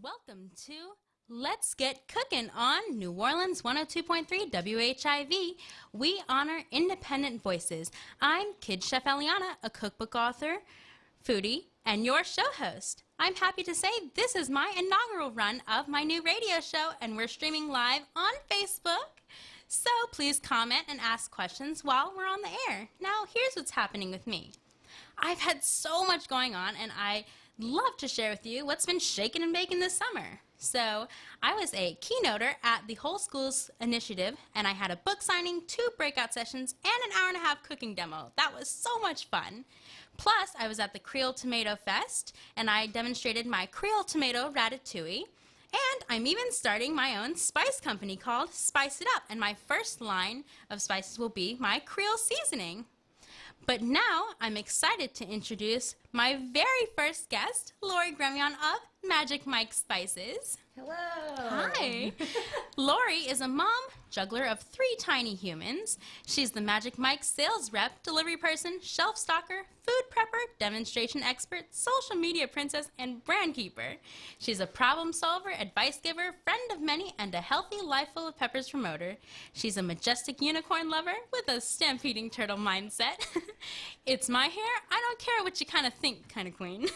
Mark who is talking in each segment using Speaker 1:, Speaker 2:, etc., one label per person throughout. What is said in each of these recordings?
Speaker 1: Welcome to Let's Get Cookin' on New Orleans 102.3 WHIV. We honor independent voices. I'm Kid Chef Eliana, a cookbook author, foodie, and your show host. I'm happy to say this is my inaugural run of my new radio show, and we're streaming live on Facebook. So please comment and ask questions while we're on the air. Now, here's what's happening with me. I've had so much going on, and I love to share with you what's been shaking and baking this summer. So I was a keynoter at the Whole Schools Initiative, and I had a book signing, 2 breakout sessions, and an hour-and-a-half cooking demo. That was so much fun. Plus, I was at the Creole Tomato Fest, and I demonstrated my Creole Tomato Ratatouille. And I'm even starting my own spice company called Spice It Up, and my first line of spices will be my Creole seasoning. But now I'm excited to introduce my very first guest, Lori Gremillion of Magic Mike Spices.
Speaker 2: Hello.
Speaker 1: Hi. Lori is a mom, juggler of 3 tiny humans. She's the Magic Mike sales rep, delivery person, shelf stalker, food prepper, demonstration expert, social media princess, and brand keeper. She's a problem solver, advice giver, friend of many, and a healthy life full of peppers promoter. She's a majestic unicorn lover with a stampeding turtle mindset. It's my hair, I don't care what you kind of think kind of queen.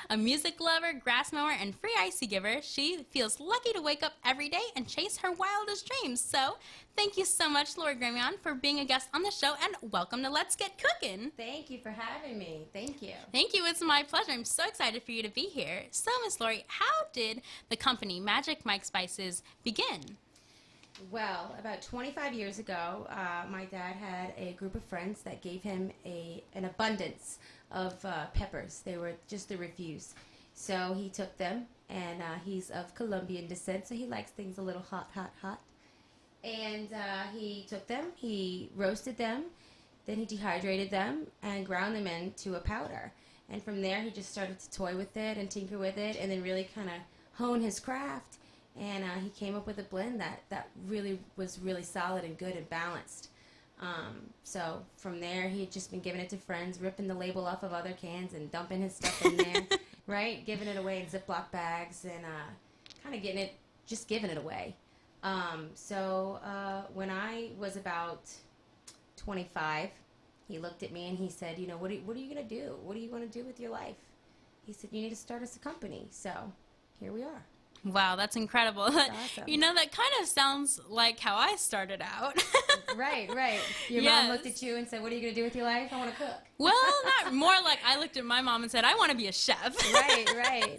Speaker 1: A music lover, grass mower, and free icy giver, she feels lucky to wake up every day and chase her wildest dreams. So, thank you so much, Lori Gremillion, for being a guest on the show, and welcome to Let's Get Cookin'.
Speaker 2: Thank you for having me. Thank you.
Speaker 1: Thank you. It's my pleasure. I'm so excited for you to be here. So, Miss Lori, how did the company Magic Mike Spices begin?
Speaker 2: Well, about 25 years ago, my dad had a group of friends that gave him an abundance of peppers. They were just the refuse. So he took them, and he's of Colombian descent, so he likes things a little hot, hot, hot. And he took them, he roasted them, then he dehydrated them and ground them into a powder. And from there, he just started to toy with it and tinker with it and then really kind of hone his craft. And he came up with a blend that really was really solid and good and balanced. So from there, he had just been giving it to friends, ripping the label off of other cans and dumping his stuff in there, right? Giving it away in Ziploc bags and kind of giving it away. So when I was about 25, he looked at me and he said, you know, what are you going to do? What are you going to do with your life? He said, you need to start us a company. So here we are.
Speaker 1: Wow, that's incredible.
Speaker 2: That's awesome.
Speaker 1: You know, that kind of sounds like how I started out.
Speaker 2: Right. Your
Speaker 1: Yes.
Speaker 2: mom looked at you and said, what are you going to do with your life? I want to cook.
Speaker 1: Well, not more like I looked at my mom and said, I want to be a chef.
Speaker 2: Right.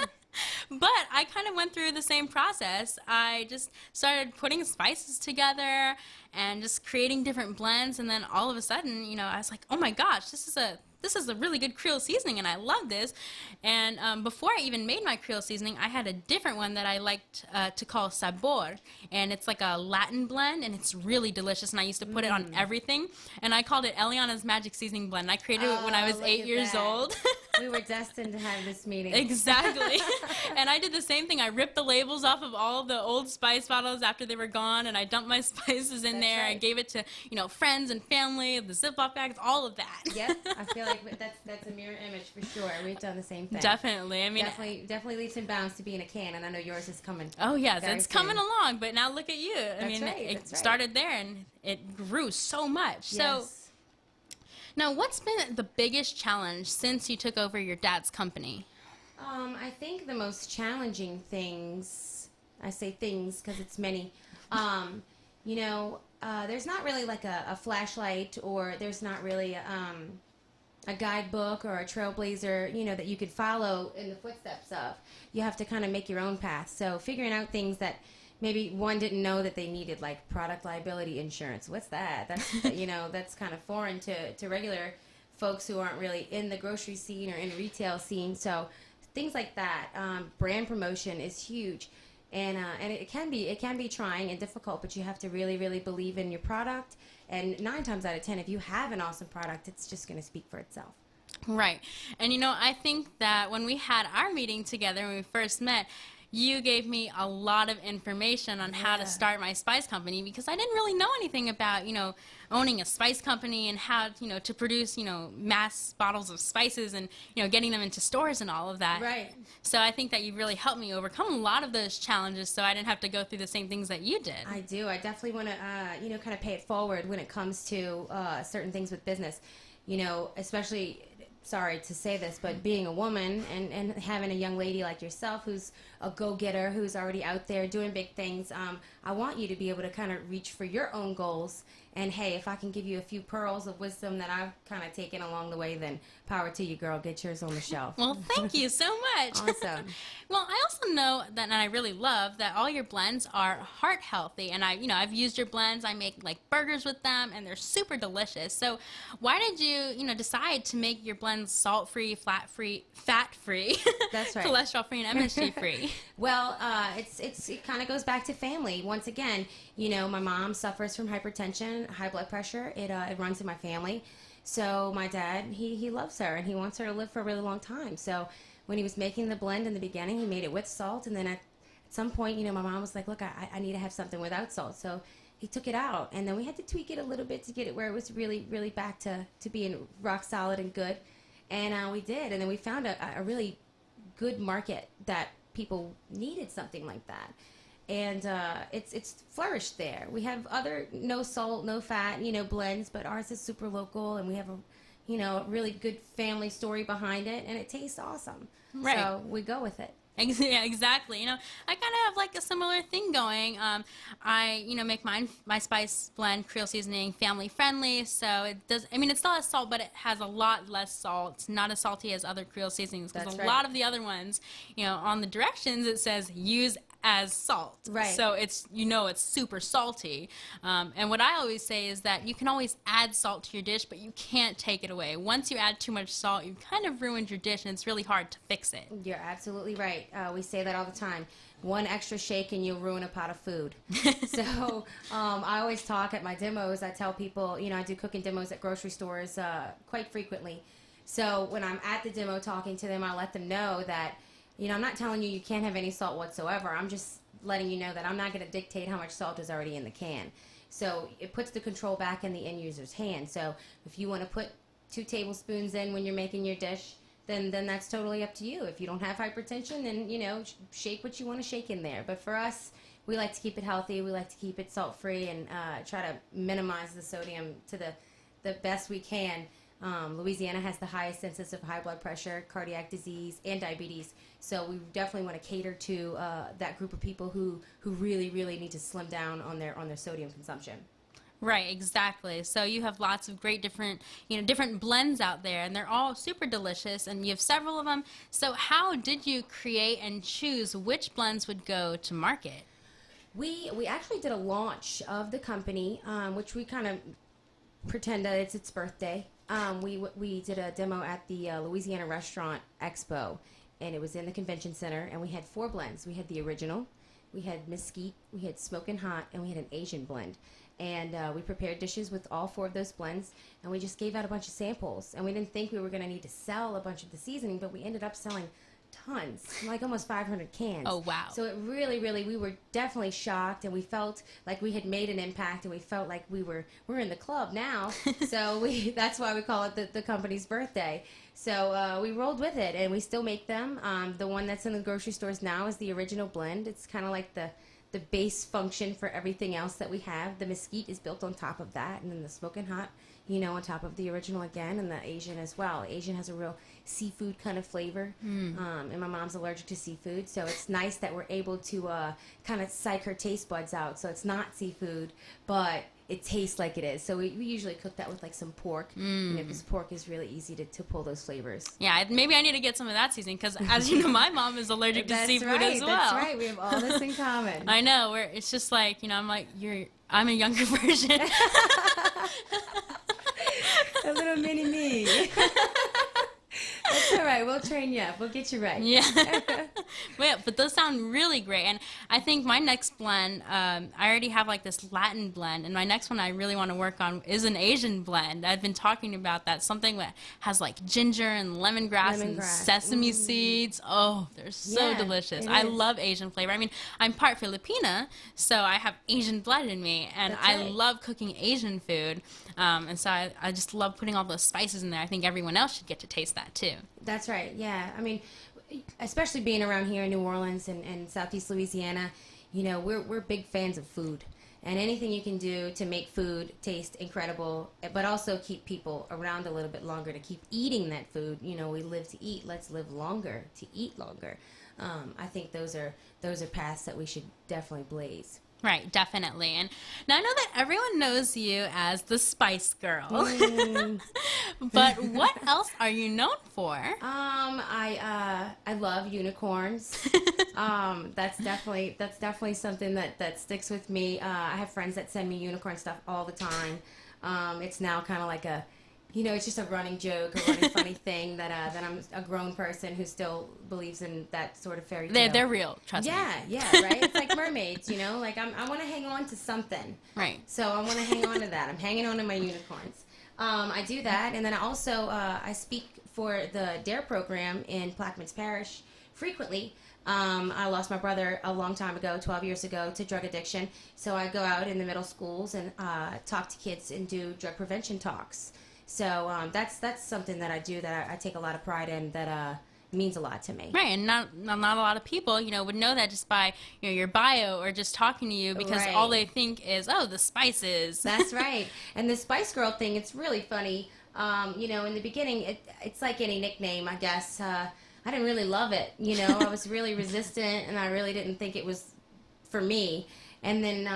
Speaker 1: But I kind of went through the same process. I just started putting spices together and just creating different blends. And then all of a sudden, you know, I was like, oh my gosh, this is a really good Creole seasoning, and I love this. And before I even made my Creole seasoning, I had a different one that I liked to call Sabor, and it's like a Latin blend, and it's really delicious, and I used to put it on everything, and I called it Eliana's Magic Seasoning Blend. I created it when I was 8 years old.
Speaker 2: We were destined to have this meeting.
Speaker 1: Exactly. And I did the same thing. I ripped the labels off of all the old spice bottles after they were gone, and I dumped my spices in there.
Speaker 2: Right.
Speaker 1: I gave it to, you know, friends and family, the Ziploc bags, all of that.
Speaker 2: Yep, I feel like that's a mirror image for sure. We've done the same thing.
Speaker 1: Definitely. I mean,
Speaker 2: definitely leaps and bounds to be in a can, and I know yours is coming.
Speaker 1: oh yes,
Speaker 2: very
Speaker 1: it's
Speaker 2: soon.
Speaker 1: coming along. But now look at you. I mean,
Speaker 2: right,
Speaker 1: it
Speaker 2: that's right.
Speaker 1: started there and it grew so much.
Speaker 2: Yes.
Speaker 1: So now, what's been the biggest challenge since you took over your dad's company?
Speaker 2: I think the most challenging things, I say things because it's many, you know, there's not really like a flashlight, or there's not really a guidebook or a trailblazer, you know, that you could follow in the footsteps of. You have to kind of make your own path. So figuring out things that maybe one didn't know that they needed, like product liability insurance. What's that? That's, you know, that's kind of foreign to regular folks who aren't really in the grocery scene or in the retail scene. So things like that. Brand promotion is huge. And it can be trying and difficult, but you have to really, really believe in your product. And 9 times out of 10, if you have an awesome product, it's just going to speak for itself.
Speaker 1: Right. And, you know, I think that when we had our meeting together when we first met, you gave me a lot of information on how to start my spice company, because I didn't really know anything about, owning a spice company and how, to produce, mass bottles of spices and, getting them into stores and all of that.
Speaker 2: Right.
Speaker 1: So I think that you really helped me overcome a lot of those challenges so I didn't have to go through the same things that you did.
Speaker 2: I do. I definitely want to, kind of pay it forward when it comes to certain things with business. Especially, sorry to say this, but being a woman and having a young lady like yourself who's a go-getter, who's already out there doing big things, I want you to be able to kind of reach for your own goals. And, hey, if I can give you a few pearls of wisdom that I've kind of taken along the way, then power to you, girl. Get yours on the shelf.
Speaker 1: Well, thank you so much.
Speaker 2: Awesome.
Speaker 1: Well, I also know that, and I really love that all your blends are heart healthy. And I've used your blends. I make like burgers with them, and they're super delicious. So why did you, decide to make your blends salt-free, fat-free,
Speaker 2: That's right,
Speaker 1: cholesterol-free, and MSG-free?
Speaker 2: Well, it kind of goes back to family. Once again, my mom suffers from hypertension, high blood pressure. It runs in my family. So my dad, he loves her, and he wants her to live for a really long time. So when he was making the blend in the beginning, he made it with salt. And then at some point, my mom was like, look, I need to have something without salt. So he took it out. And then we had to tweak it a little bit to get it where it was really, really back to being rock solid and good. And we did. And then we found a really good market that people needed something like that. And it's flourished there. We have other no salt, no fat, blends, but ours is super local, and we have a really good family story behind it, and it tastes awesome.
Speaker 1: Right.
Speaker 2: So we go with it.
Speaker 1: Yeah, exactly. I kind of have like a similar thing going. I, make my spice blend, Creole seasoning, family friendly. So it does. It still has salt, but it has a lot less salt. It's not as salty as other Creole seasonings, because a lot of the other ones, on the directions it says use as salt.
Speaker 2: Right.
Speaker 1: So it's super salty. And what I always say is that you can always add salt to your dish, but you can't take it away. Once you add too much salt, you've kind of ruined your dish, and it's really hard to fix it.
Speaker 2: You're absolutely right. We say that all the time. One extra shake and you'll ruin a pot of food. So I always talk at my demos. I tell people, I do cooking demos at grocery stores quite frequently. So when I'm at the demo talking to them, I let them know that, I'm not telling you can't have any salt whatsoever. I'm just letting you know that I'm not going to dictate how much salt is already in the can. So it puts the control back in the end user's hand. So if you want to put 2 tablespoons in when you're making your dish, then that's totally up to you. If you don't have hypertension, then, shake what you want to shake in there. But for us, we like to keep it healthy. We like to keep it salt-free and try to minimize the sodium to the best we can. Louisiana has the highest census of high blood pressure, cardiac disease, and diabetes. So we definitely want to cater to that group of people who really, really need to slim down on their sodium consumption.
Speaker 1: Right, exactly. So you have lots of great different blends out there, and they're all super delicious, and you have several of them. So how did you create and choose which blends would go to market?
Speaker 2: We actually did a launch of the company, which we kind of pretend that it's its birthday. We did a demo at the Louisiana Restaurant Expo, and it was in the convention center, and we had 4 blends. We had the original, we had mesquite, we had smoking hot, and we had an Asian blend. And we prepared dishes with all 4 of those blends, and we just gave out a bunch of samples. And we didn't think we were going to need to sell a bunch of the seasoning, but we ended up selling tons, like almost 500 cans.
Speaker 1: Oh, wow.
Speaker 2: So it really, we were definitely shocked, and we felt like we had made an impact, and we felt like we're in the club now. So that's why we call it the company's birthday. So we rolled with it, and we still make them. The one that's in the grocery stores now is the original blend. It's kind of like the base function for everything else that we have. The mesquite is built on top of that, and then the smoking hot, on top of the original again, and the Asian as well. Asian has a real seafood kind of flavor, and my mom's allergic to seafood, so it's nice that we're able to kind of psych her taste buds out. So it's not seafood, but it tastes like it is. So we usually cook that with like some pork, because pork is really easy to pull those flavors.
Speaker 1: Yeah, maybe I need to get some of that seasoning, because as you know, my mom is allergic to seafood as well.
Speaker 2: That's right. We have all this in common.
Speaker 1: I know. It's just like, I'm like, I'm a younger version.
Speaker 2: A little mini me. That's all right. We'll train you up. We'll get you right.
Speaker 1: Yeah. Well, but those sound really great. And I think my next blend, I already have like this Latin blend, and my next one I really want to work on is an Asian blend. I've been talking about that, something that has like ginger and lemongrass and sesame seeds. Oh, they're so delicious. I love Asian flavor. I mean, I'm part Filipina, so I have Asian blood in me, and I love cooking Asian food. And so I just love putting all those spices in there. I think everyone else should get to taste that too.
Speaker 2: That's right. Yeah. I mean, especially being around here in New Orleans and Southeast Louisiana, you know, we're big fans of food. And anything you can do to make food taste incredible, but also keep people around a little bit longer to keep eating that food. You know, we live to eat. Let's live longer to eat longer. I think those are paths that we should definitely blaze.
Speaker 1: Right, definitely. And now I know that everyone knows you as the Spice Girl. But what else are you known for?
Speaker 2: I love unicorns. That's definitely something that sticks with me. I have friends that send me unicorn stuff all the time. It's now kind of like a, you know, it's just a running joke, a running funny thing that I'm a grown person who still believes in that sort of fairy tale.
Speaker 1: They're real, trust me.
Speaker 2: Yeah, right? It's like mermaids, you know? Like, I want to hang on to something.
Speaker 1: Right.
Speaker 2: So I want to hang on to that. I'm hanging on to my unicorns. I do that, and then I also, I speak for the DARE program in Plaquemines Parish frequently. I lost my brother a long time ago, 12 years ago, to drug addiction. So I go out in the middle schools and talk to kids and do drug prevention talks. So that's something that I do that I take a lot of pride in, that means a lot to me.
Speaker 1: Right, and not a lot of people, you know, would know that just by, you know, your bio or just talking to you, because all they think is, oh, the spices.
Speaker 2: That's right. And the Spice Girl thing, it's really funny. You know, in the beginning, it's like any nickname, I guess. I didn't really love it. You know, I was really resistant, and I really didn't think it was for me. And then,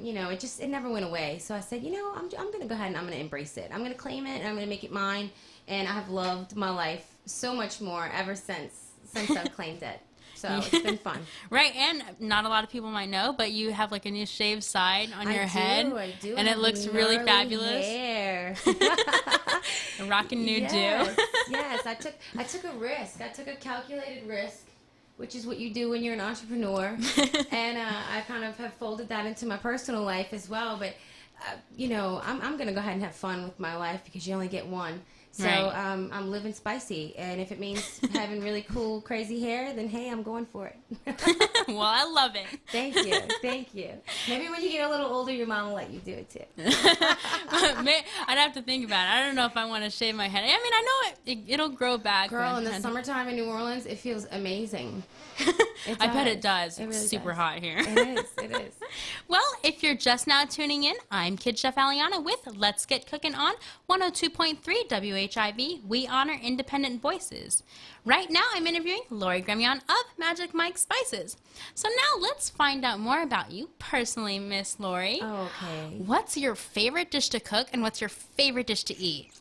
Speaker 2: you know, it never went away. So I said, you know, I'm going to go ahead and I'm going to embrace it. I'm going to claim it, and I'm going to make it mine. And I have loved my life so much more ever since I've claimed it. So it's been fun.
Speaker 1: Right, and not a lot of people might know, but you have like a new shaved side on your head.
Speaker 2: I do.
Speaker 1: And it looks really fabulous.
Speaker 2: Hair.
Speaker 1: Rocking new do.
Speaker 2: Yes, I took a risk. I took a calculated risk, which is what you do when you're an entrepreneur. And I kind of have folded that into my personal life as well. But, you know, I'm going to go ahead and have fun with my life, because you only get one. So I'm living spicy. And if it means having really cool, crazy hair, then, hey, I'm going for it.
Speaker 1: Well, I love it.
Speaker 2: Thank you. Thank you. Maybe when you get a little older, your mom will let you do it, too.
Speaker 1: I'd have to think about it. I don't know if I want to shave my head. I mean, I know it'll grow back.
Speaker 2: Girl, in the summertime in New Orleans, it feels amazing.
Speaker 1: I bet it does.
Speaker 2: It really
Speaker 1: it's super
Speaker 2: does.
Speaker 1: hot here.
Speaker 2: It is.
Speaker 1: Well, if you're just now tuning in, I'm Kid Chef Eliana with Let's Get Cookin' on 102.3 WHIV. We honor independent voices. Right now, I'm interviewing Lori Gremillion of Magic Mike Spices. So now let's find out more about you personally, Miss Lori.
Speaker 2: Oh, okay.
Speaker 1: What's your favorite dish to cook, and what's your favorite dish to eat?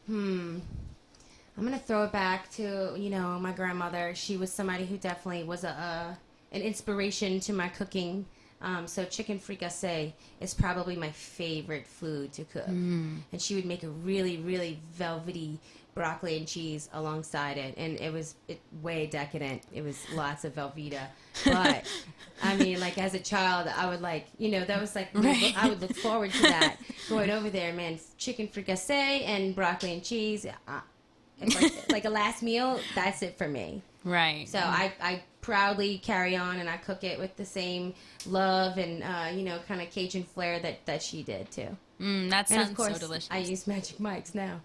Speaker 2: I'm going to throw it back to, you know, my grandmother. She was somebody who definitely was an inspiration to my cooking. So chicken fricassee is probably my favorite food to cook. And she would make a really, really velvety broccoli and cheese alongside it. And it was way decadent. It was lots of Velveeta. But, I mean, like, as a child, I would, like, you know, that was, like, I would look forward to that. Going over there, man, chicken fricassee and broccoli and cheese. Like a last meal, that's it for me.
Speaker 1: Right.
Speaker 2: So I proudly carry on, and I cook it with the same love and, you know, kind of Cajun flair that she did, too.
Speaker 1: That sounds
Speaker 2: and of course,
Speaker 1: so delicious.
Speaker 2: I use Magic Mike's now.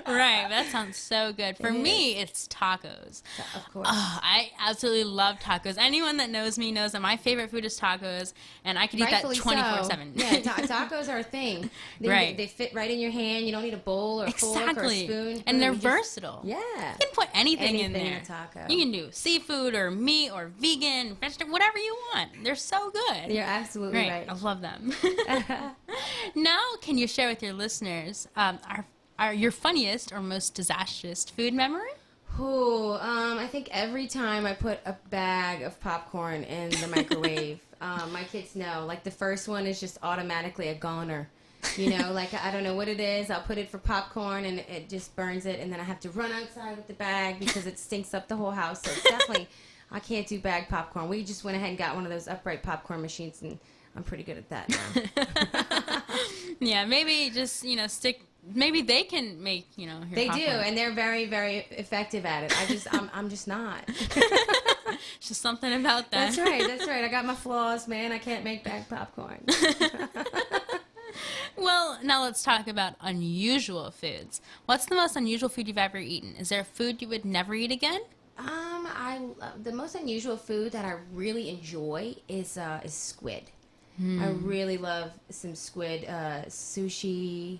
Speaker 1: Right, that sounds so good. For me, it's tacos.
Speaker 2: Of course.
Speaker 1: I absolutely love tacos. Anyone that knows me knows that my favorite food is tacos, and I could eat
Speaker 2: Rightfully
Speaker 1: that 24/7.
Speaker 2: Yeah, tacos are a thing. They fit right in your hand. You don't need a bowl or a fork or a spoon.
Speaker 1: And they're versatile.
Speaker 2: Yeah.
Speaker 1: You can put anything in there.
Speaker 2: In a taco.
Speaker 1: You can do seafood or meat or vegan, vegetable, whatever you want. They're so good.
Speaker 2: You're absolutely right.
Speaker 1: I love them. Now, can you share with your listeners your funniest or most disastrous food memory?
Speaker 2: I think every time I put a bag of popcorn in the microwave, my kids know. Like, the first one is just automatically a goner. You know, like, I don't know what it is. I'll put it for popcorn, and it just burns it, and then I have to run outside with the bag because it stinks up the whole house. So it's definitely I can't do bagged popcorn. We just went ahead and got one of those upright popcorn machines, and I'm pretty good at that now.
Speaker 1: Yeah, maybe just, maybe they can make, your
Speaker 2: They
Speaker 1: popcorn.
Speaker 2: do, and they're very, very effective at it. I'm just not.
Speaker 1: It's just something about that.
Speaker 2: That's right. I got my flaws, man. I can't make bagged popcorn.
Speaker 1: Well, now let's talk about unusual foods. What's the most unusual food you've ever eaten? Is there a food you would never eat again?
Speaker 2: The most unusual food that I really enjoy is squid. I really love some squid sushi,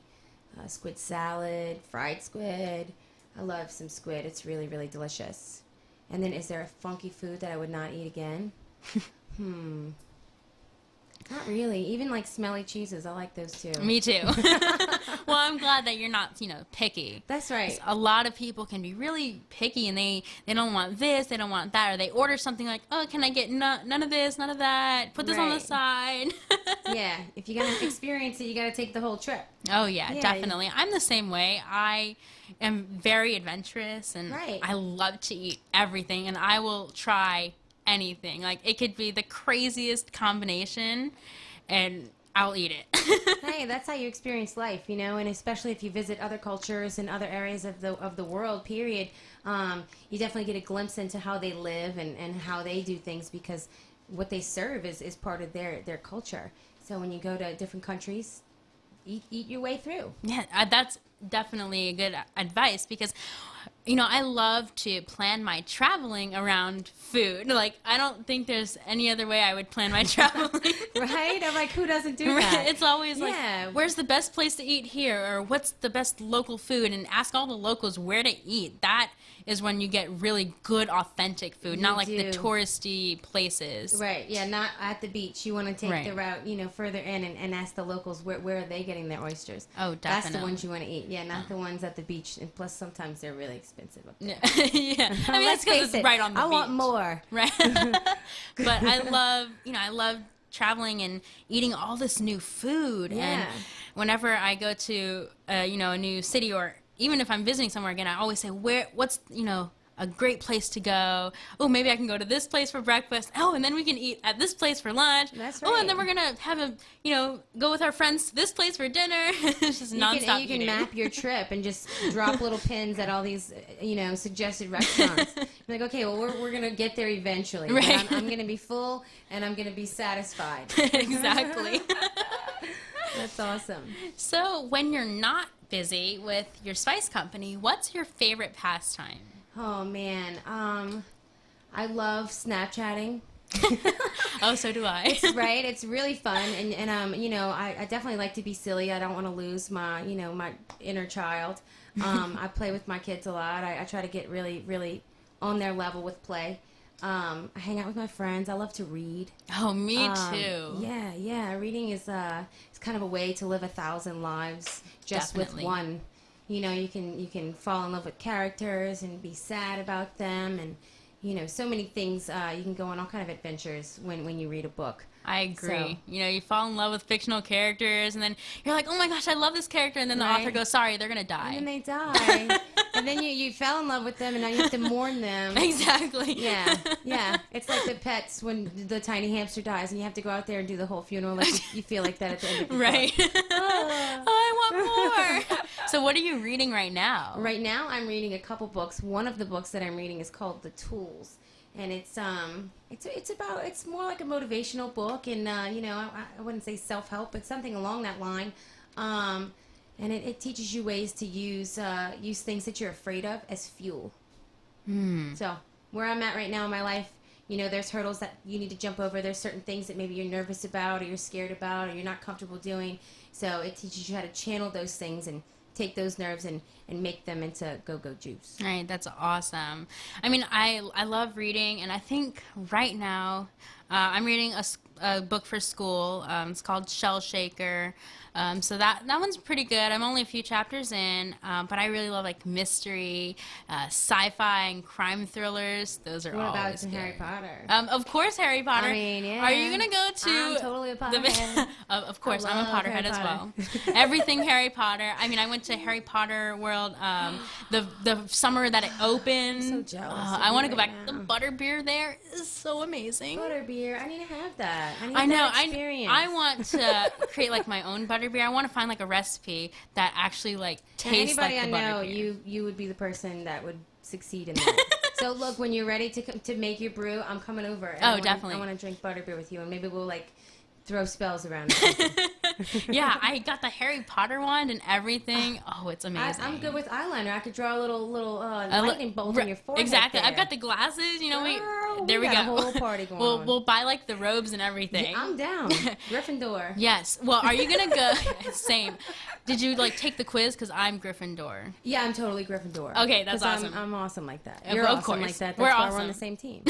Speaker 2: squid salad, fried squid. I love some squid. It's really, really delicious. And then, is there a funky food that I would not eat again? Not really. Even like smelly cheeses, I like those too.
Speaker 1: Me too. Well, I'm glad that you're not, picky.
Speaker 2: That's right.
Speaker 1: A lot of people can be really picky, and they don't want this, they don't want that, or they order something like, oh, can I get none of this, none of that, put this on the side.
Speaker 2: Yeah, if you're going to experience it, you got to take the whole trip.
Speaker 1: Oh, yeah, definitely. I'm the same way. I am very adventurous, and I love to eat everything, and I will try anything. Like, it could be the craziest combination, and I'll eat it.
Speaker 2: Hey, that's how you experience life, and especially if you visit other cultures and other areas of the world, period, you definitely get a glimpse into how they live and how they do things, because what they serve is part of their culture. So when you go to different countries, eat your way through.
Speaker 1: Yeah, that's definitely a good advice, because I love to plan my traveling around food. Like, I don't think there's any other way I would plan my traveling.
Speaker 2: Right? I'm like, who doesn't do that?
Speaker 1: It's always like, where's the best place to eat here? Or what's the best local food? And ask all the locals where to eat. That is when you get really good, authentic food, not like the touristy places.
Speaker 2: Right, yeah, not at the beach. You want to take the route, further in and ask the locals where are they getting their oysters.
Speaker 1: Oh, definitely.
Speaker 2: That's the ones you want to eat. Yeah, not the ones at the beach. And plus, sometimes they're really expensive up there.
Speaker 1: Yeah. I mean, that's because it's right on the beach.
Speaker 2: I want more.
Speaker 1: Right. But I love traveling and eating all this new food. Yeah. And whenever I go to, a new city, or even if I'm visiting somewhere again, I always say, what's a great place to go? Oh, maybe I can go to this place for breakfast. Oh, and then we can eat at this place for lunch.
Speaker 2: That's right.
Speaker 1: Oh, and then we're gonna have go with our friends to this place for dinner. It's just nonstop.
Speaker 2: You can map your trip and just drop little pins at all these suggested restaurants. You're like, okay, well we're gonna get there eventually.
Speaker 1: Right.
Speaker 2: I'm gonna be full and I'm gonna be satisfied.
Speaker 1: Exactly.
Speaker 2: That's awesome.
Speaker 1: So when you're not busy with your spice company, what's your favorite pastime?
Speaker 2: Oh, man. I love Snapchatting.
Speaker 1: Oh, so do I.
Speaker 2: Right? It's really fun. And I definitely like to be silly. I don't want to lose my, my inner child. I play with my kids a lot. I try to get really, really on their level with play. I hang out with my friends. I love to read.
Speaker 1: Oh, me too.
Speaker 2: Yeah. Reading is it's kind of a way to live 1,000 lives just with one. You can fall in love with characters and be sad about them, and so many things. You can go on all kind of adventures when you read a book.
Speaker 1: I agree. So, you fall in love with fictional characters, and then you're like, oh my gosh, I love this character, and then the author goes, sorry, they're gonna die.
Speaker 2: And then they die. And then you fell in love with them, and now you have to mourn them.
Speaker 1: Exactly.
Speaker 2: Yeah. It's like the pets when the tiny hamster dies, and you have to go out there and do the whole funeral. Like you feel like that at the end of the
Speaker 1: right.
Speaker 2: book.
Speaker 1: Oh, I want more. So what are you reading right now?
Speaker 2: Right now, I'm reading a couple books. One of the books that I'm reading is called The Tools. And it's more like a motivational book, and I wouldn't say self-help, but something along that line. And it teaches you ways to use things that you're afraid of as fuel. So where I'm at right now in my life, there's hurdles that you need to jump over. There's certain things that maybe you're nervous about, or you're scared about, or you're not comfortable doing. So it teaches you how to channel those things and take those nerves and make them into go-go juice.
Speaker 1: Right, that's awesome. I mean, I love reading, and I think right now I'm reading a book for school. It's called Shell Shaker. So that one's pretty good. I'm only a few chapters in, but I really love like mystery, sci-fi, and crime thrillers. Those are
Speaker 2: What
Speaker 1: always
Speaker 2: about
Speaker 1: good.
Speaker 2: Harry Potter?
Speaker 1: Of course, Harry Potter.
Speaker 2: I mean, yeah.
Speaker 1: Are you gonna go to?
Speaker 2: I'm totally a Potterhead.
Speaker 1: Of course, I'm a
Speaker 2: love
Speaker 1: Potterhead
Speaker 2: Harry
Speaker 1: as well.
Speaker 2: Potter.
Speaker 1: Everything Harry Potter. I mean, I went to Harry Potter World the summer that it opened.
Speaker 2: I'm so jealous of
Speaker 1: I
Speaker 2: you
Speaker 1: want to go
Speaker 2: right
Speaker 1: back.
Speaker 2: now.
Speaker 1: The butterbeer there is so amazing.
Speaker 2: Butterbeer. I need to have that. I need
Speaker 1: I know.
Speaker 2: that experience.
Speaker 1: I want to create like my own butterbeer. I want to find like a recipe that actually like tastes like the
Speaker 2: anybody I know,
Speaker 1: butterbeer.
Speaker 2: you would be the person that would succeed in that. So look, when you're ready to make your brew, I'm coming over. And
Speaker 1: Definitely.
Speaker 2: I want to drink butterbeer with you, and maybe we'll like throw spells around.
Speaker 1: Yeah, I got the Harry Potter wand and everything. Oh, it's amazing.
Speaker 2: I'm good with eyeliner. I could draw a little lightning bolt on your forehead.
Speaker 1: Exactly.
Speaker 2: There.
Speaker 1: I've got the glasses. You know,
Speaker 2: Girl,
Speaker 1: there we
Speaker 2: got
Speaker 1: go.
Speaker 2: A whole party going on.
Speaker 1: We'll buy like the robes and everything.
Speaker 2: Yeah, I'm down. Gryffindor.
Speaker 1: Yes. Well, are you gonna go? Same. Did you like take the quiz? Because I'm Gryffindor.
Speaker 2: Yeah, I'm totally Gryffindor.
Speaker 1: Okay, that's awesome.
Speaker 2: I'm awesome like that.
Speaker 1: Of
Speaker 2: You're awesome
Speaker 1: course.
Speaker 2: like that. That's
Speaker 1: We're
Speaker 2: why
Speaker 1: awesome.
Speaker 2: we're on the same team.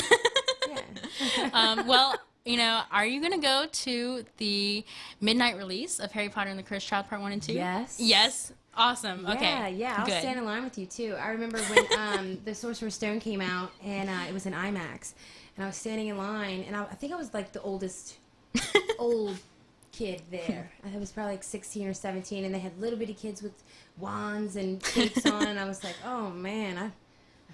Speaker 2: Yeah.
Speaker 1: Well, you know, are you gonna go to the midnight release of Harry Potter and the Cursed Child Part 1 and 2?
Speaker 2: Yes.
Speaker 1: Yes. Awesome. Okay.
Speaker 2: Yeah. I'll
Speaker 1: Good.
Speaker 2: stand in line with you too. I remember when the Sorcerer's Stone came out, and it was in IMAX, and I was standing in line, and I think I was like the oldest old kid there. I was probably like 16 or 17, and they had little bitty kids with wands and capes on, and I was like, oh man, I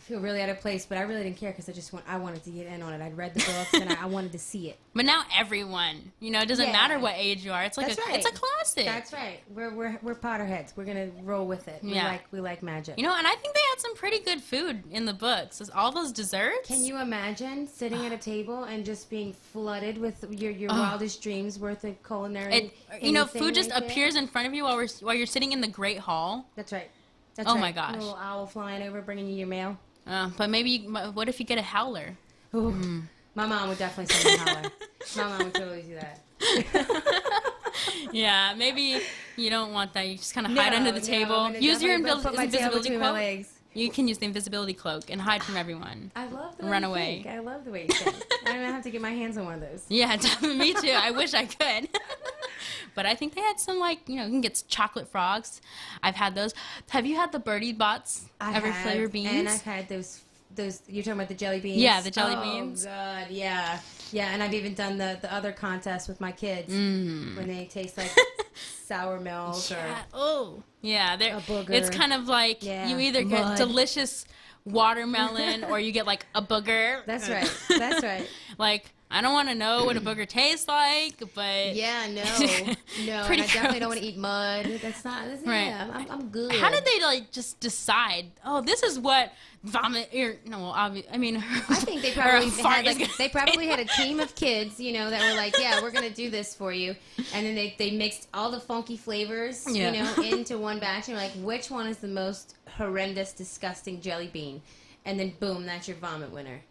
Speaker 2: feel really out of place, but I really didn't care because I wanted to get in on it. I'd read the books and I wanted to see it.
Speaker 1: But now everyone, you know, it doesn't matter what age you are. It's like
Speaker 2: That's
Speaker 1: it's a
Speaker 2: right.
Speaker 1: classic.
Speaker 2: That's right. We're Potterheads. We're gonna roll with it. We like magic.
Speaker 1: You know, and I think they had some pretty good food in the books. All those desserts.
Speaker 2: Can you imagine sitting at a table and just being flooded with your wildest dreams worth of culinary?
Speaker 1: You know, food
Speaker 2: anything
Speaker 1: just
Speaker 2: right there?
Speaker 1: appears in front of you while you're sitting in the Great Hall.
Speaker 2: That's right. That's
Speaker 1: Oh
Speaker 2: right.
Speaker 1: my gosh.
Speaker 2: A little owl flying over, bringing you your mail.
Speaker 1: But maybe, what if you get a howler?
Speaker 2: Ooh. My mom would definitely send me a howler. My mom would totally do that.
Speaker 1: Yeah, maybe you don't want that. You just kind of hide under the table. Use your
Speaker 2: put my tail
Speaker 1: invisibility
Speaker 2: between my
Speaker 1: cloak.
Speaker 2: legs.
Speaker 1: You can use the invisibility cloak and hide from everyone.
Speaker 2: I love the way
Speaker 1: Run
Speaker 2: you
Speaker 1: away.
Speaker 2: think. I love the way you think. I don't have to get my hands on one of those.
Speaker 1: Yeah, me too. I wish I could. But I think they had some, like, you know, you can get chocolate frogs. I've had those. Have you had the Birdie Bots? Every flavor beans?
Speaker 2: And I've had those, you're talking about the jelly beans?
Speaker 1: Yeah, the jelly beans.
Speaker 2: Oh, God, yeah. Yeah, and I've even done the other contests with my kids when they taste like sour milk
Speaker 1: Yeah,
Speaker 2: a booger.
Speaker 1: it's kind of like you either get
Speaker 2: Mud.
Speaker 1: delicious watermelon or you get, like, a booger.
Speaker 2: That's right. That's right.
Speaker 1: Like, I don't want to know what a booger tastes like, but...
Speaker 2: Yeah, no. No,
Speaker 1: Pretty
Speaker 2: and I definitely
Speaker 1: gross.
Speaker 2: don't want to eat mud. That's not...
Speaker 1: Right.
Speaker 2: Yeah, I'm good.
Speaker 1: How did they, like, just decide, oh, this is what vomit... I mean...
Speaker 2: I think they probably had a team of kids, you know, that were like, yeah, we're going to do this for you. And then they mixed all the funky flavors, you know, into one batch. And you're like, which one is the most horrendous, disgusting jelly bean? And then, boom, that's your vomit winner.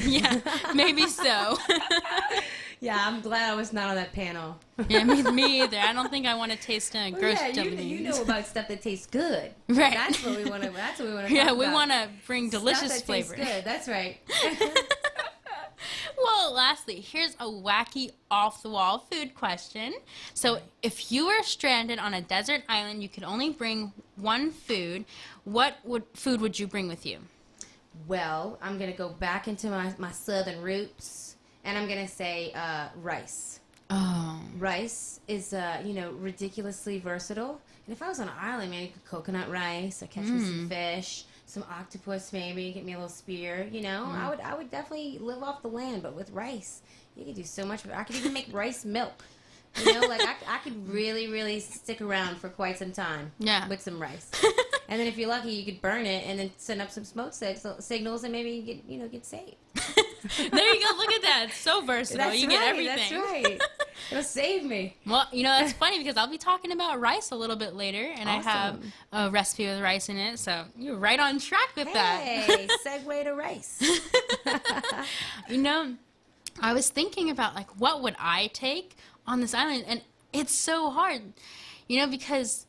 Speaker 1: Yeah, maybe so.
Speaker 2: Yeah, I'm glad I was not on that panel.
Speaker 1: Yeah, me either. I don't think I want to taste gross jelly beans.
Speaker 2: you know about stuff that tastes good.
Speaker 1: Right.
Speaker 2: That's what we want to. That's what we want to.
Speaker 1: Yeah, we want to bring
Speaker 2: Stuff
Speaker 1: delicious
Speaker 2: that
Speaker 1: flavor.
Speaker 2: tastes good. That's right.
Speaker 1: Well, lastly, here's a wacky off-the-wall food question. So, if you were stranded on a desert island, you could only bring one food. What food would you bring with you?
Speaker 2: Well, I'm gonna go back into my southern roots, and I'm gonna say rice.
Speaker 1: Oh.
Speaker 2: Rice is ridiculously versatile. And if I was on an island, man, you could coconut rice. I catch me some fish, some octopus, maybe get me a little spear. You know, I would definitely live off the land, but with rice, you could do so much. I could even make rice milk. You know, like I could really, really stick around for quite some time.
Speaker 1: Yeah.
Speaker 2: With some rice. And then if you're lucky, you could burn it and then send up some smoke signals and maybe get saved.
Speaker 1: There you go. Look at that. It's so versatile.
Speaker 2: That's
Speaker 1: you
Speaker 2: right,
Speaker 1: get everything.
Speaker 2: That's right. It'll save me.
Speaker 1: Well, you know, that's funny because I'll be talking about rice a little bit later, and I have
Speaker 2: Awesome.
Speaker 1: a recipe with rice in it, so you're right on track with that.
Speaker 2: Hey, segue to rice.
Speaker 1: You know, I was thinking about, like, what would I take on this island, and it's so hard, you know, because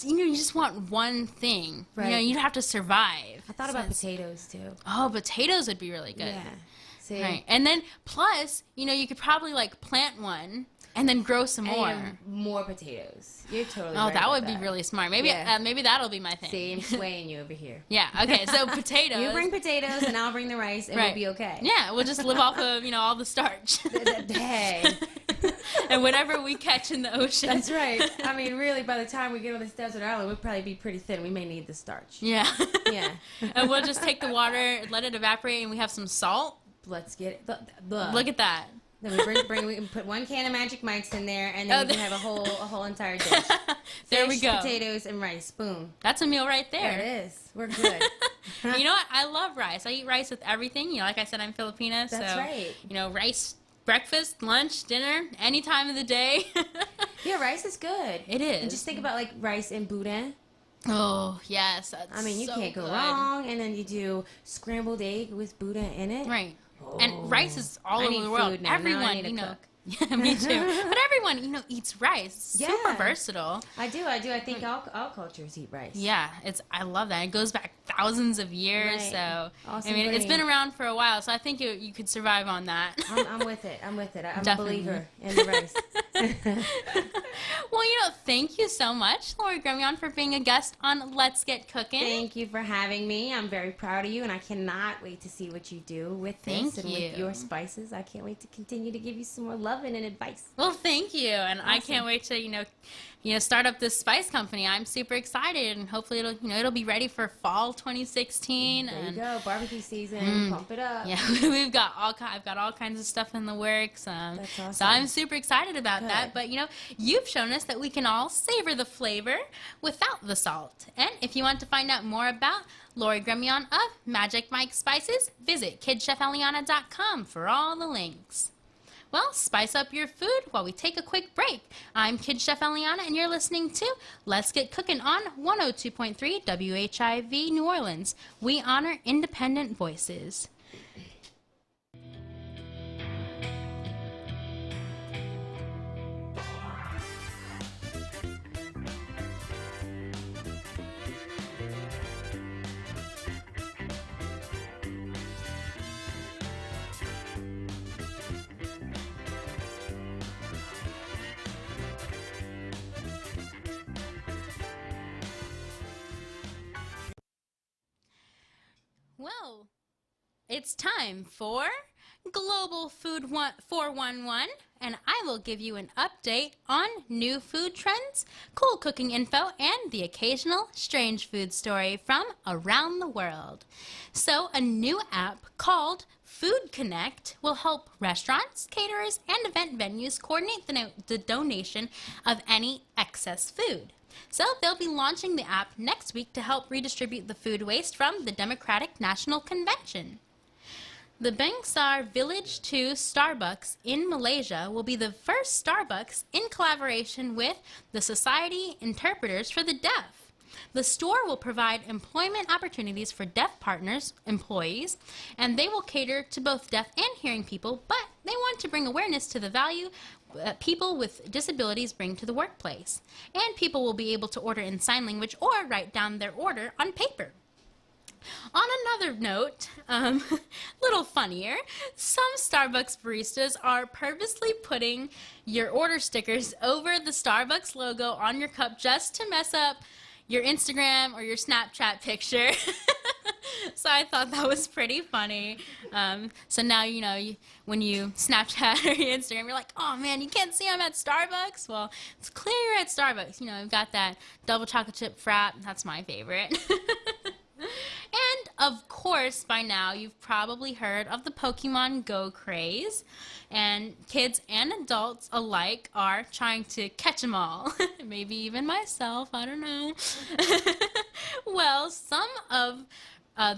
Speaker 1: you just want one thing.
Speaker 2: Right.
Speaker 1: You know, you'd have to survive.
Speaker 2: I thought about potatoes, too.
Speaker 1: Oh, potatoes would be really good.
Speaker 2: Yeah. See?
Speaker 1: Right. And then plus, you could probably like plant one and then grow some more.
Speaker 2: And more potatoes. You're totally
Speaker 1: Oh,
Speaker 2: right.
Speaker 1: that would be really smart. Maybe maybe that'll be my thing.
Speaker 2: See, I'm swaying you over here.
Speaker 1: Yeah. Okay. So potatoes.
Speaker 2: You bring potatoes and I'll bring the rice and we'll be okay.
Speaker 1: Yeah. We'll just live off of, all the starch.
Speaker 2: Hey.
Speaker 1: And whatever we catch in the ocean.
Speaker 2: That's right. I mean, really, by the time we get on this desert island, we'll probably be pretty thin. We may need the starch.
Speaker 1: Yeah.
Speaker 2: Yeah.
Speaker 1: And we'll just take the water, let it evaporate, and we have some salt.
Speaker 2: Let's get it.
Speaker 1: Look at that.
Speaker 2: Then we can put one can of Magic Mike's in there, and then we can have a whole entire dish.
Speaker 1: There
Speaker 2: Fish,
Speaker 1: we go.
Speaker 2: Potatoes and rice. Boom.
Speaker 1: That's a meal right there.
Speaker 2: There it is. We're good.
Speaker 1: You know what? I love rice. I eat rice with everything. Like I said, I'm Filipina.
Speaker 2: That's
Speaker 1: so,
Speaker 2: right.
Speaker 1: Rice, breakfast, lunch, dinner, any time of the day.
Speaker 2: Yeah, rice is good.
Speaker 1: It is.
Speaker 2: And just think about like rice and Boudin.
Speaker 1: Oh, yes.
Speaker 2: I mean, you can't go
Speaker 1: good.
Speaker 2: wrong. And then you do scrambled egg with Boudin in it.
Speaker 1: Right.
Speaker 2: Oh.
Speaker 1: And rice is all over the world.
Speaker 2: Food now.
Speaker 1: Everyone,
Speaker 2: now I need to cook.
Speaker 1: Yeah, me too. But everyone, eats rice. Super versatile.
Speaker 2: I do. I think all cultures eat rice.
Speaker 1: Yeah, I love that. It goes back thousands of years.
Speaker 2: Right.
Speaker 1: So
Speaker 2: Awesome.
Speaker 1: it's been around for a while. So I think you could survive on that.
Speaker 2: I'm with it. I'm
Speaker 1: Definitely.
Speaker 2: a believer in the rice.
Speaker 1: Well, thank you so much, Lori Gremillion, for being a guest on Let's Get Cookin'.
Speaker 2: Thank you for having me. I'm very proud of you, and I cannot wait to see what you do with this and with your spices. I can't wait to continue to give you some more love and advice.
Speaker 1: Well, thank you, and
Speaker 2: Awesome.
Speaker 1: I can't wait to start up this spice company. I'm super excited, and hopefully it'll be ready for fall 2016.
Speaker 2: There you go, barbecue season. Pump it up.
Speaker 1: Yeah, I've got all kinds of stuff in the works.
Speaker 2: That's awesome.
Speaker 1: So I'm super excited about
Speaker 2: Good.
Speaker 1: that. But you've shown us that we can all savor the flavor without the salt. And if you want to find out more about Lori Gremillion of Magic Mike Spices, visit kidchefeliana.com for all the links. Well, spice up your food while we take a quick break. I'm Kid Chef Eliana, and you're listening to Let's Get Cookin' on 102.3 WHIV New Orleans. We honor independent voices. Well, it's time for Global Food 411, and I will give you an update on new food trends, cool cooking info, and the occasional strange food story from around the world. So, a new app called Food Connect will help restaurants, caterers, and event venues coordinate the donation of any excess food. So they'll be launching the app next week to help redistribute the food waste from the Democratic National Convention. The Bangsar Village 2 Starbucks in Malaysia will be the first Starbucks in collaboration with the Society Interpreters for the Deaf. The store will provide employment opportunities for deaf partners, employees, and they will cater to both deaf and hearing people, but they want to bring awareness to the value that people with disabilities bring to the workplace. And people will be able to order in sign language or write down their order on paper. On another note, little funnier, some Starbucks baristas are purposely putting your order stickers over the Starbucks logo on your cup just to mess up your Instagram or your Snapchat picture. So I thought that was pretty funny. So now, when you Snapchat or your Instagram, you're like, oh man, you can't see I'm at Starbucks. Well, it's clear you're at Starbucks. You've got that double chocolate chip frap. That's my favorite. And of course, by now, you've probably heard of the Pokemon Go craze. And kids and adults alike are trying to catch them all. Maybe even myself, I don't know. Well, some of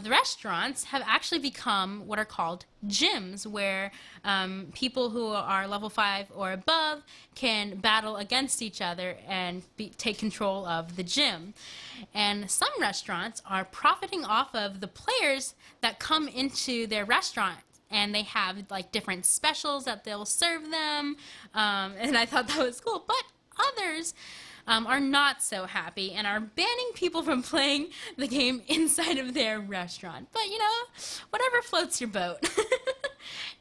Speaker 1: the restaurants have actually become what are called gyms, where people who are level 5 or above can battle against each other and take control of the gym. And some restaurants are profiting off of the players that come into their restaurant, and they have like different specials that they'll serve them, and I thought that was cool. But others are not so happy and are banning people from playing the game inside of their restaurant. But, whatever floats your boat.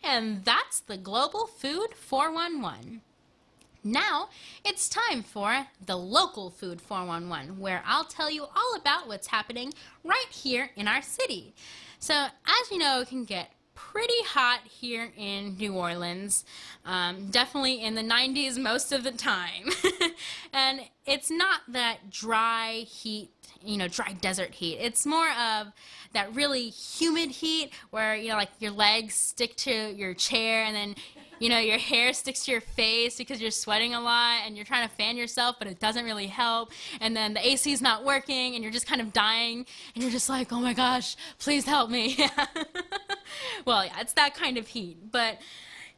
Speaker 1: And that's the Global Food 411. Now, it's time for the Local Food 411, where I'll tell you all about what's happening right here in our city. So, as you know, it can get pretty hot here in New Orleans, definitely in the 90s most of the time. And it's not that dry heat, dry desert heat. It's more of that really humid heat where, like your legs stick to your chair and then, your hair sticks to your face because you're sweating a lot and you're trying to fan yourself, but it doesn't really help. And then the AC is not working and you're just kind of dying and you're just like, oh my gosh, please help me. Well, yeah, it's that kind of heat. But,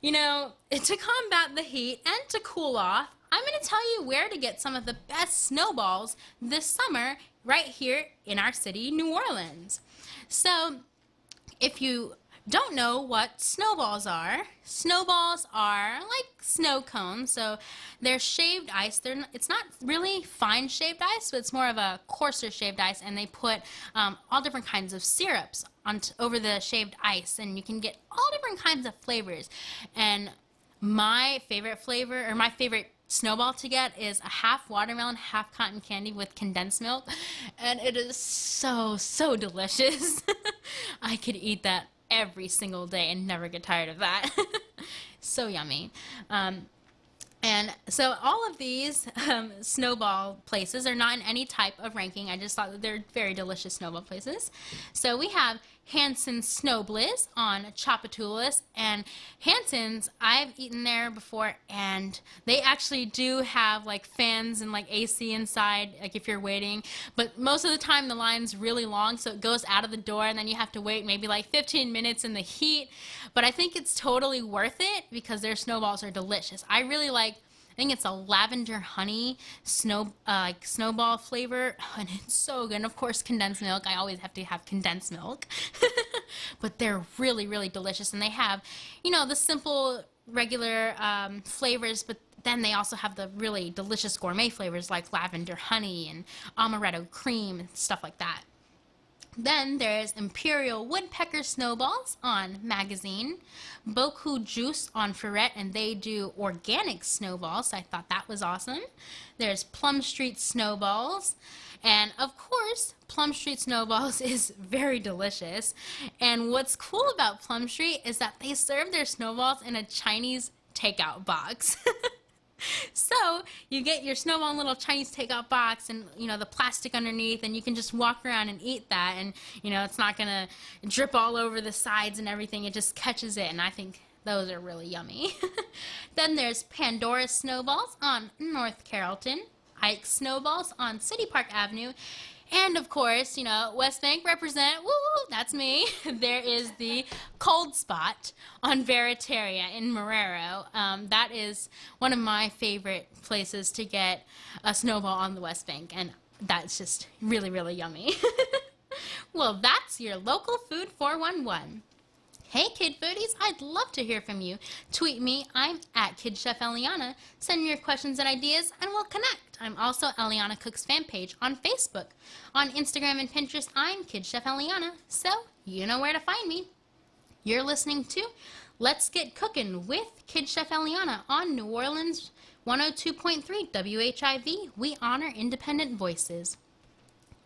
Speaker 1: to combat the heat and to cool off, I'm going to tell you where to get some of the best Sno-Balls this summer right here in our city, New Orleans. So, if you don't know what Sno-Balls are like snow cones. So they're shaved ice. It's not really fine shaved ice, but it's more of a coarser shaved ice, and they put all different kinds of syrups over the shaved ice, and you can get all different kinds of flavors. And my favorite flavor, or my favorite Sno-Ball to get, is a half watermelon, half cotton candy with condensed milk, and it is so, so delicious. I could eat that every single day and never get tired of that. So yummy. And so all of these Sno-Ball places are not in any type of ranking. I just thought that they're very delicious Sno-Ball places. So we have Hanson's Snow Bliss on Chapatulas. And Hanson's, I've eaten there before, and they actually do have like fans and like AC inside, like if you're waiting. But most of the time the line's really long, so it goes out of the door and then you have to wait maybe like 15 minutes in the heat. But I think it's totally worth it because their Sno-Balls are delicious. I really like, I think it's a lavender honey Sno-Ball flavor, and it's so good. And of course, condensed milk. I always have to have condensed milk. But they're really, really delicious. And they have, the simple, regular flavors, but then they also have the really delicious gourmet flavors like lavender honey and amaretto cream and stuff like that. Then there's Imperial Woodpecker Sno-Balls on Magazine, Boku Juice on Ferret, and they do organic Sno-Balls, so I thought that was awesome. There's Plum Street Sno-Balls, and of course, Plum Street Sno-Balls is very delicious. And what's cool about Plum Street is that they serve their Sno-Balls in a Chinese takeout box. So you get your Sno-Ball little Chinese takeout box and, the plastic underneath, and you can just walk around and eat that, and, it's not going to drip all over the sides and everything. It just catches it, and I think those are really yummy. Then there's Pandora Sno-Balls on North Carrollton, Ike Sno-Balls on City Park Avenue, and of course, West Bank represent, woo, that's me. There is the Cold Spot on Barataria in Marrero. That is one of my favorite places to get a Sno-Ball on the West Bank, and that's just really, really yummy. Well, that's your Local Food 411. Hey Kid Foodies, I'd love to hear from you. Tweet me, I'm at Kid Chef Eliana. Send me your questions and ideas and we'll connect. I'm also Eliana Cooks fan page on Facebook. On Instagram and Pinterest, I'm Kid Chef Eliana, so you know where to find me. You're listening to Let's Get Cookin' with Kid Chef Eliana on New Orleans 102.3 WHIV. We honor independent voices.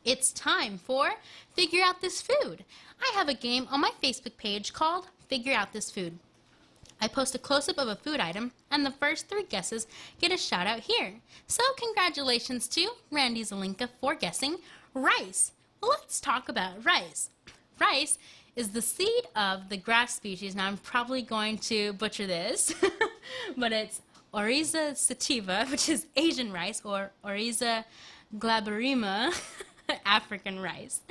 Speaker 1: It's time for Figure Out This Food. I have a game on my Facebook page called Figure Out This Food. I post a close-up of a food item, and the first 3 guesses get a shout-out here. So congratulations to Randy Zelinka for guessing rice. Well, let's talk about rice. Rice is the seed of the grass species. Now, I'm probably going to butcher this, but it's Oryza sativa, which is Asian rice, or Oryza glaberrima, African rice.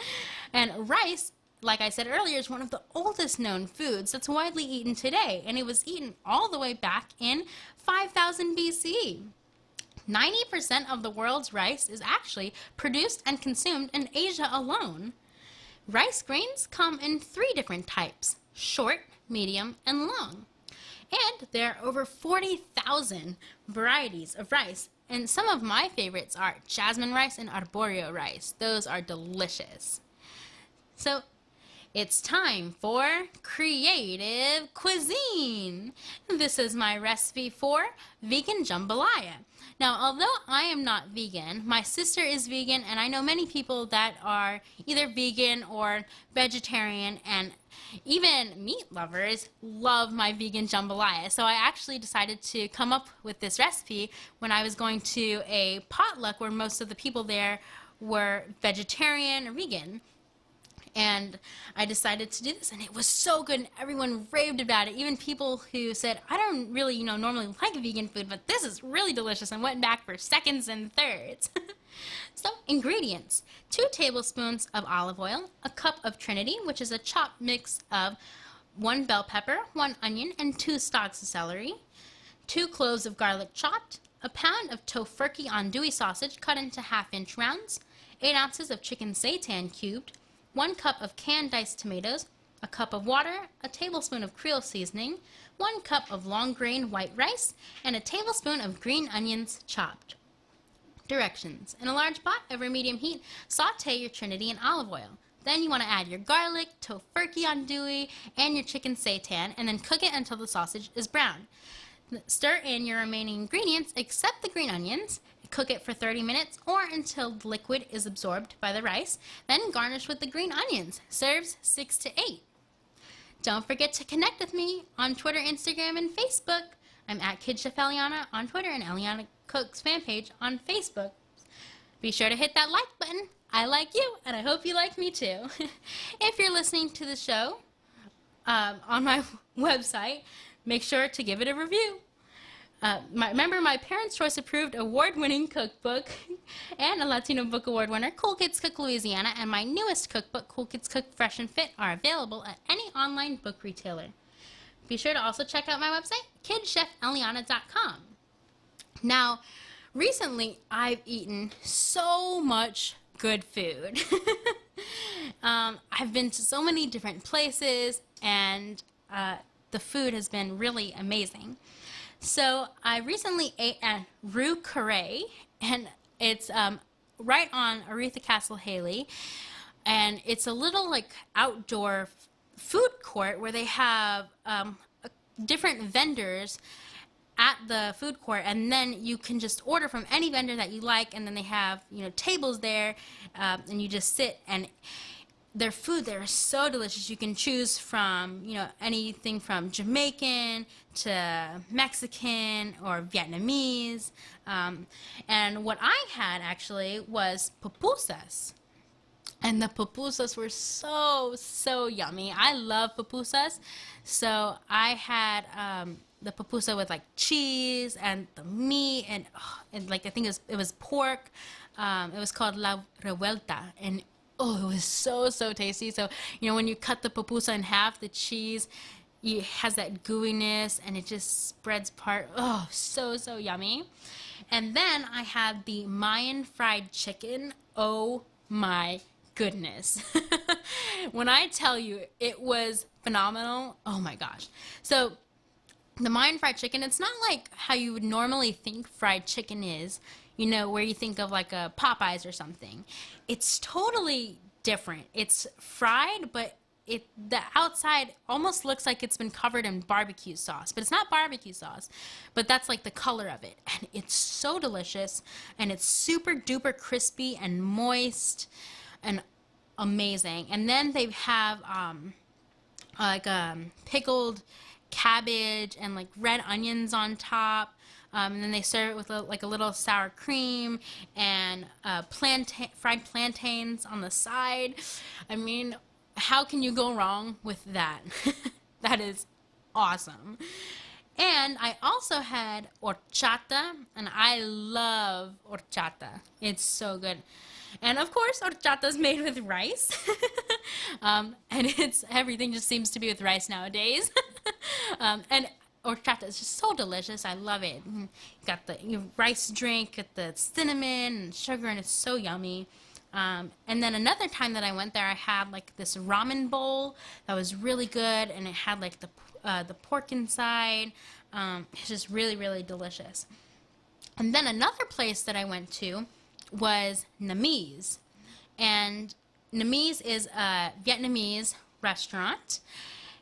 Speaker 1: And rice, like I said earlier, is one of the oldest known foods that's widely eaten today, and it was eaten all the way back in 5000 BC. 90% of the world's rice is actually produced and consumed in Asia alone. Rice grains come in 3 different types: short, medium, and long. And there are over 40,000 varieties of rice. And some of my favorites are jasmine rice and arborio rice. Those are delicious. So It's time for Creative Cuisine. This is my recipe for Vegan Jambalaya. Now, although I am not vegan, my sister is vegan, and I know many people that are either vegan or vegetarian, and even meat lovers love my vegan jambalaya. So I actually decided to come up with this recipe when I was going to a potluck where most of the people there were vegetarian or vegan. And I decided to do this, and it was so good, and everyone raved about it. Even people who said, I don't really, normally like vegan food, but this is really delicious, and went back for seconds and thirds. So, ingredients. 2 tablespoons of olive oil, a cup of Trinity, which is a chopped mix of 1 bell pepper, 1 onion, and 2 stalks of celery, 2 cloves of garlic chopped, a pound of tofurkey andouille sausage cut into half-inch rounds, 8 ounces of chicken seitan cubed, 1 cup of canned diced tomatoes, a cup of water, a tablespoon of Creole seasoning, 1 cup of long grain white rice, and a tablespoon of green onions chopped. Directions. In a large pot over medium heat, saute your Trinity in olive oil. Then you want to add your garlic, tofurkey andouille, and your chicken seitan, and then cook it until the sausage is brown. Stir in your remaining ingredients except the green onions. Cook it for 30 minutes or until the liquid is absorbed by the rice. Then garnish with the green onions. Serves 6 to 8. Don't forget to connect with me on Twitter, Instagram, and Facebook. I'm at Kid Chef Eliana on Twitter and Eliana Cooks fan page on Facebook. Be sure to hit that like button. I like you, and I hope you like me too. If you're listening to the show on my website, make sure to give it a review. Remember my Parents' Choice Approved award-winning cookbook and a Latino Book Award winner, Cool Kids Cook Louisiana, and my newest cookbook, Cool Kids Cook Fresh and Fit, are available at any online book retailer. Be sure to also check out my website, kidchefeliana.com. Now, recently I've eaten so much good food. I've been to so many different places, and the food has been really amazing. So I recently ate at Rue Carré, and it's right on Aretha Castle Haley, and it's a little outdoor food court where they have different vendors at the food court, and then you can just order from any vendor that you like, and then they have tables there, and you just sit, and their food there is so delicious. You can choose from, anything from Jamaican to Mexican or Vietnamese. And what I had actually was pupusas. And the pupusas were so yummy. I love pupusas. So I had the pupusa with cheese and the meat and I think it was pork. It was called La Revuelta, and it was so tasty. So, when you cut the pupusa in half, the cheese has that gooiness, and it just spreads apart. So yummy. And then I had the Mayan fried chicken. Oh my goodness. When I tell you it was phenomenal, oh my gosh. So the Mayan fried chicken, it's not like how you would normally think fried chicken is, where you think of a Popeyes or something. It's totally different. It's fried, but the outside almost looks like it's been covered in barbecue sauce, but it's not barbecue sauce, but that's the color of it. And it's so delicious, and it's super duper crispy and moist and amazing. And then they have pickled cabbage and red onions on top. And then they serve it with a little sour cream and fried plantains on the side. I mean, how can you go wrong with that? That is awesome. And I also had horchata, and I love horchata. It's so good. And of course, horchata is made with rice. And everything just seems to be with rice nowadays. And horchata is just so delicious. I love it. You got your rice drink, got the cinnamon and sugar, and it's so yummy. And then another time that I went there, I had this ramen bowl that was really good, and it had the pork inside. It's just really delicious. And then another place that I went to was Namise. And Namise is a Vietnamese restaurant,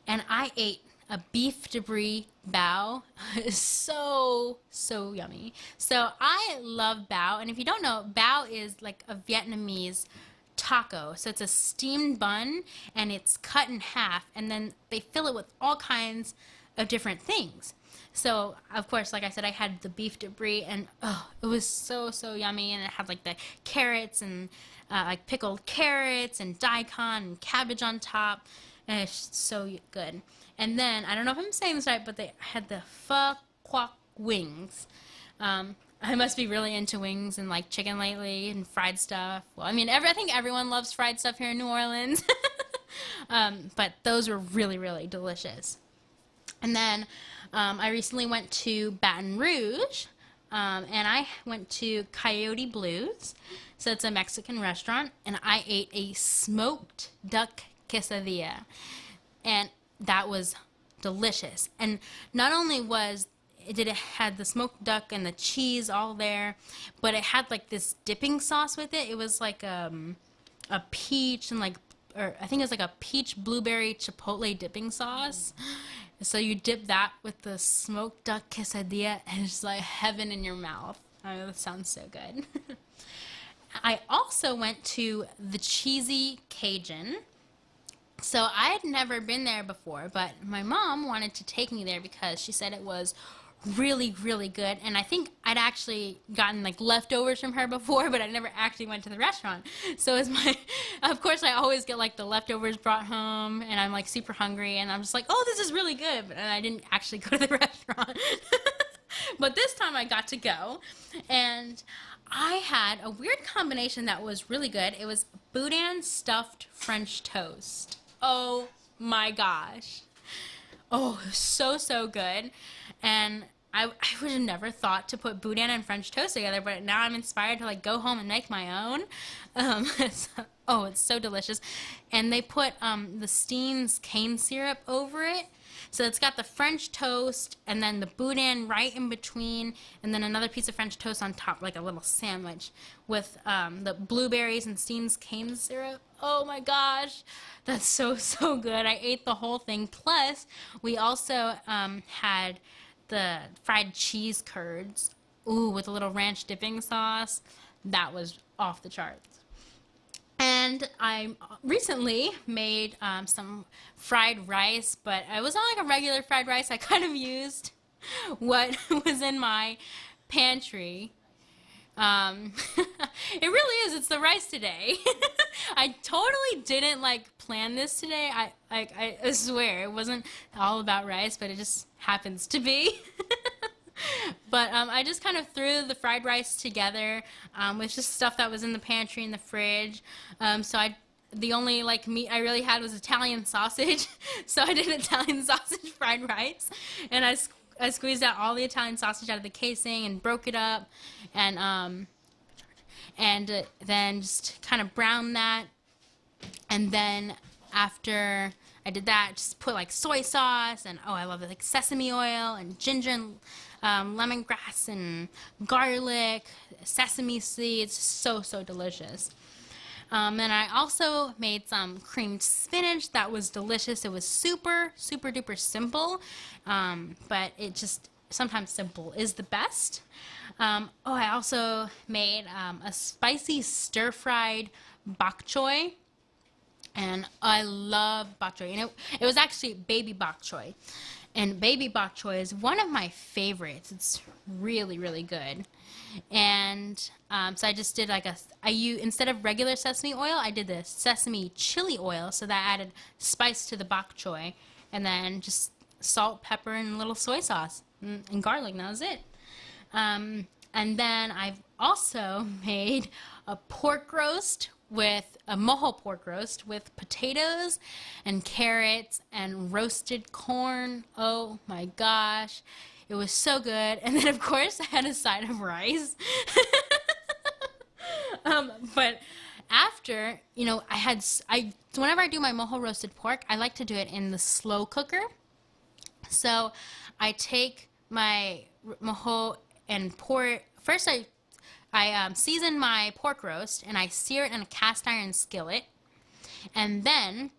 Speaker 1: and I ate a beef debris bao. So yummy. So I love bao, and if you don't know, bao is like a Vietnamese taco. So it's a steamed bun, and it's cut in half, and then they fill it with all kinds of different things. So, of course, like I said, I had the beef debris, and it was so yummy, and it had like the carrots and like pickled carrots and daikon and cabbage on top, and it's so good. And then, I don't know if I'm saying this right, but they had the pho quoc wings. I must be really into wings and like chicken lately and fried stuff. Well, I mean, I think everyone loves fried stuff here in New Orleans, but those were really delicious. And then I recently went to Baton Rouge, and I went to Coyote Blues. So it's a Mexican restaurant, and I ate a smoked duck quesadilla, and that was delicious. And not only did it had the smoked duck and the cheese all there, but it had like this dipping sauce with it. It was like a peach and or I think it was like a peach blueberry chipotle dipping sauce. So you dip that with the smoked duck quesadilla, and it's like heaven in your mouth. I mean, that sounds so good. I also went to the Cheesy Cajun. So I had never been there before, but my mom wanted to take me there because she said it was really good. And I think I'd actually gotten like leftovers from her before, but I never actually went to the restaurant. So it's of course I always get like the leftovers brought home, and I'm like super hungry, and I'm just like, oh, this is really good. And I didn't actually go to the restaurant. But this time I got to go, and I had a weird combination that was really good. It was Boudin stuffed French toast. Oh my gosh. Oh, it was so good. And I would have never thought to put Boudin and French toast together, but now I'm inspired to like go home and make my own. It's so delicious. And they put the Steen's cane syrup over it. So it's got the French toast and then the Boudin right in between, and then another piece of French toast on top, like a little sandwich with the blueberries and Steen's cane syrup. Oh my gosh, that's so good. I ate the whole thing. Plus, we also had the fried cheese curds, with a little ranch dipping sauce. That was off the charts. And I recently made some fried rice, but it wasn't like a regular fried rice. I kind of used what was in my pantry. It really is. It's the rice today. I totally didn't plan this today. I swear it wasn't all about rice, but it just happens to be. But I just kind of threw the fried rice together with just stuff that was in the pantry and the fridge. The only meat I really had was Italian sausage. So I did Italian sausage fried rice, and I squeezed out all the Italian sausage out of the casing and broke it up, and then just kind of browned that, and then after I did that, just put soy sauce and I love it, sesame oil and ginger and lemongrass and garlic, sesame seeds, so delicious. And I also made some creamed spinach that was delicious. It was super duper simple, but it just, sometimes simple is the best. I also made a spicy stir-fried bok choy, and I love bok choy. And it was actually baby bok choy. And baby bok choy is one of my favorites. It's really good. And so I just did instead of regular sesame oil, I did the sesame chili oil, so that added spice to the bok choy, and then just salt, pepper, and a little soy sauce and garlic, and that was it. And then I've also made a pork roast with a mojo pork roast with potatoes and carrots and roasted corn. Oh my gosh, it was so good. And then of course I had a side of rice. But after, whenever I do my mojo roasted pork, I like to do it in the slow cooker. So I take my mojo and pour it. First I season my pork roast and I sear it in a cast iron skillet, and then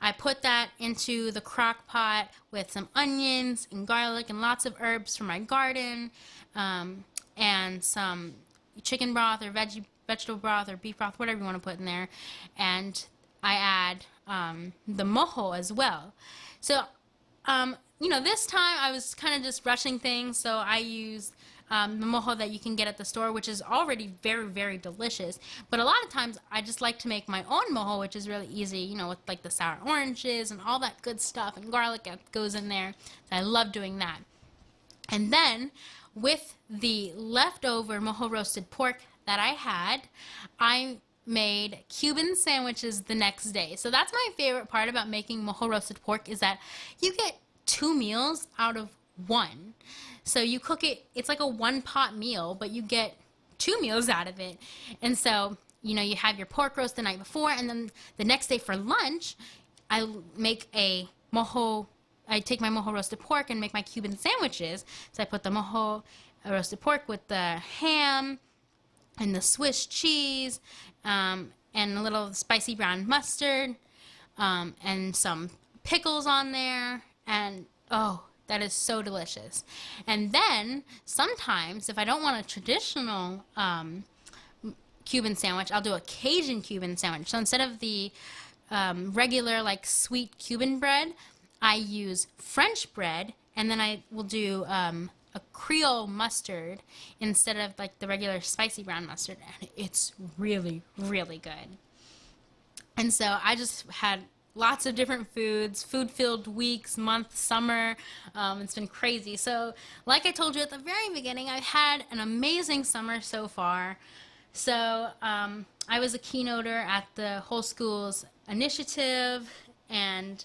Speaker 1: I put that into the crock pot with some onions and garlic and lots of herbs from my garden, and some chicken broth or vegetable broth or beef broth, whatever you want to put in there. And I add the mojo as well. So, this time I was kind of just rushing things, so I used the mojo that you can get at the store, which is already very, very delicious. But a lot of times I just like to make my own mojo, which is really easy, with like the sour oranges and all that good stuff, and garlic that goes in there. So I love doing that. And then with the leftover mojo roasted pork that I had, I made Cuban sandwiches the next day. So that's my favorite part about making mojo roasted pork, is that you get 2 meals out of 1. So you cook it, it's like a 1-pot meal, but you get 2 meals out of it. And so, you have your pork roast the night before, and then the next day for lunch, I take my mojo roasted pork and make my Cuban sandwiches. So I put the mojo roasted pork with the ham and the Swiss cheese, and a little spicy brown mustard, and some pickles on there, and that is so delicious. And then sometimes, if I don't want a traditional Cuban sandwich, I'll do a Cajun Cuban sandwich. So instead of the regular sweet Cuban bread, I use French bread, and then I will do a Creole mustard instead of the regular spicy brown mustard, and it's really, really good. And so I just had lots of different foods, food-filled weeks, month, summer. It's been crazy. So like I told you at the very beginning, I've had an amazing summer so far. So I was a keynoter at the Whole Schools Initiative, and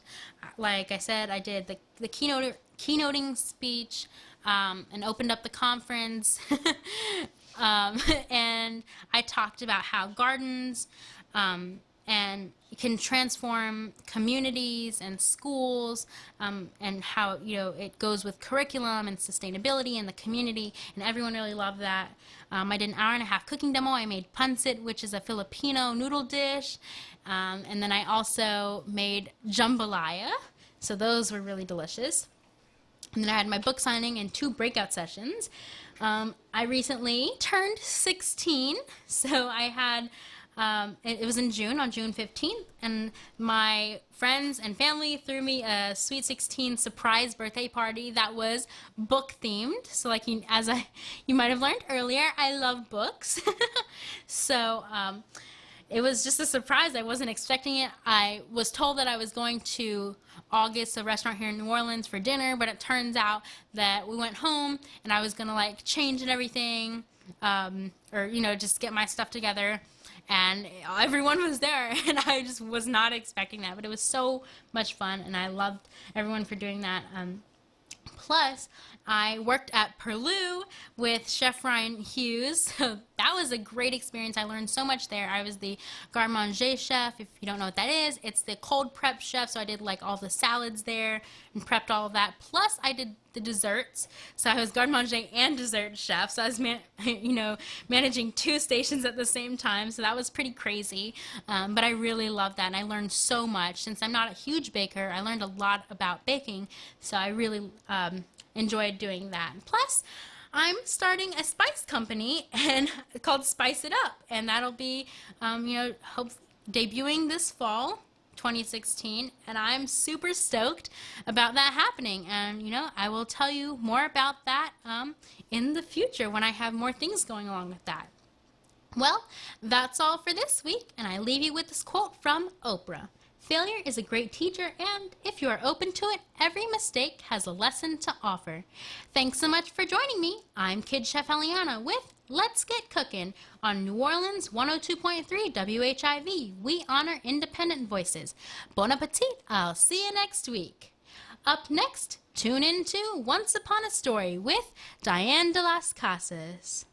Speaker 1: like I said, I did the keynoting speech, and opened up the conference. And I talked about how gardens and can transform communities and schools, and how it goes with curriculum and sustainability and the community, and everyone really loved that. I did an 1.5-hour cooking demo. I made pancit, which is a Filipino noodle dish, and then I also made jambalaya, so those were really delicious. And then I had my book signing and 2 breakout sessions. I recently turned 16, so I had it was in June, on June 15th, and my friends and family threw me a Sweet 16 surprise birthday party that was book-themed. So you might have learned earlier, I love books. So it was just a surprise. I wasn't expecting it. I was told that I was going to August, a restaurant here in New Orleans, for dinner, but it turns out that we went home, and I was going to change and everything, or just get my stuff together. And everyone was there, and I just was not expecting that. But it was so much fun, and I loved everyone for doing that. Plus, I worked at Perlu with Chef Ryan Hughes. So that was a great experience. I learned so much there. I was the garde manger chef. If you don't know what that is, it's the cold prep chef. So I did all the salads there and prepped all of that. Plus, I did the desserts. So I was garde manger and dessert chef. So I was, managing 2 stations at the same time. So that was pretty crazy. But I really loved that, and I learned so much. Since I'm not a huge baker, I learned a lot about baking. So I really enjoyed doing that. Plus, I'm starting a spice company and called Spice It Up, and that'll be, debuting this fall, 2016, and I'm super stoked about that happening. And I will tell you more about that in the future when I have more things going along with that. Well, that's all for this week, and I leave you with this quote from Oprah. Failure is a great teacher, and if you are open to it, every mistake has a lesson to offer. Thanks so much for joining me. I'm Kid Chef Eliana with Let's Get Cookin' on New Orleans 102.3 WHIV. We honor independent voices. Bon appetit. I'll see you next week. Up next, tune in to Once Upon a Story with Diane de las Casas.